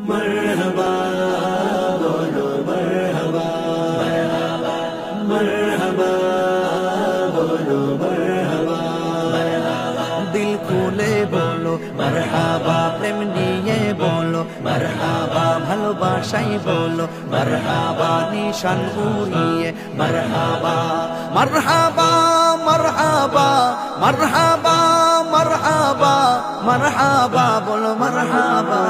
मरहबा बोलो मरहबा मरहबा बोलो मरहबा दिल खोले बोलो मरहबा प्रेम निये बोलो मरहबा ভালোবাসাই বলো মরহাবা নিশান উড়িয়ে মরহাবা মরহাবা মরহাবা মরহাবা মরহাবা মরহাবা বলো মরহাবা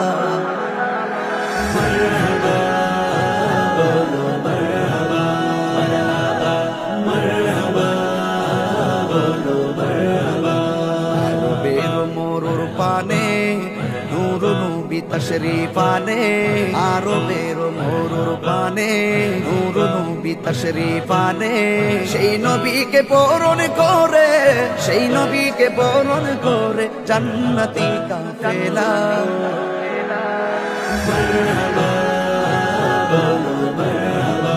মরহাবা বলো মরহাবা মরহাবা বলো মরহাবা আলো বেরো মোরুর পানে নূর নবী তশরীফ আনে আরো বেরো মোরুর পানে নূর নবী তশরীফ আনে সেই নবীকে বরণ করে সেই নবীকে বরণ করে জান্নাতি কাফেলা মরহাবা বলো মরহাবা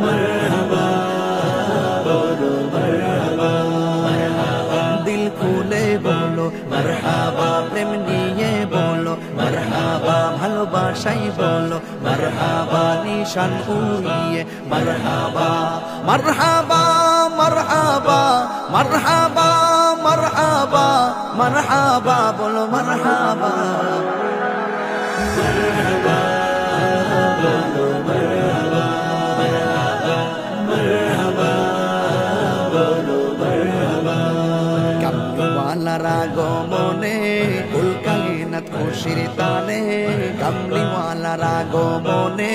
মরহাবা বলো মরহাবা দিল খুলে বলো মরহাবা প্রেম নিয়ে বলো মরহাবা ভালোবাসাই বলো মরহাবা নিশান উড়িয়ে মরহাবা মরহাবা মরহাবা মরহাবা মরহাবা মরহাবা বলো মরহাবা মরহাবা বলো মরহাবা মরহাবা বলো মরহাবা কামলিওয়ালার আগমনে কুলকায়নাত খুশির তানে কামলিওয়ালার আগমনে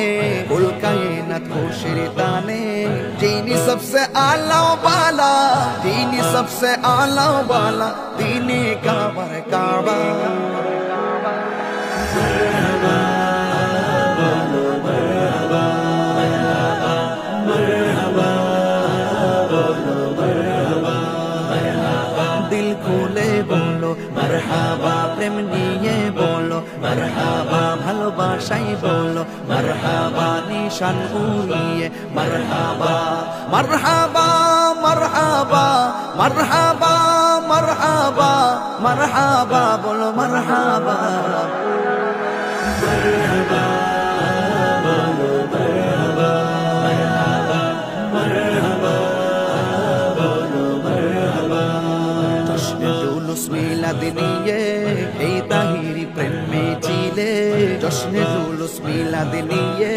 কুলকায়নাত খুশির তানে যিনি सबसे आला वाला যিনি सबसे आला वाला दीने काबर काबा मरहबा बोलो मरहबा मरहबा बोलो मरहबा दिल खोले बोलो मरहबा प्रेम निये बोलो मरहबा ভালোবাসাই বলো মরহাবা নিশান উড়িয়ে মরহাবা মরহাবা মরহাবা মরহাবা মরহাবা মরহাবা বলো মরহাবা মরহাবা বলো মরহাবা মরহাবা বলো মরহাবা জশ্নে জুলুস মিলাদ নিয়ে এই তাহিরি প্রেম মিছিলে জশ্নে জুলুস মিলাদ নিয়ে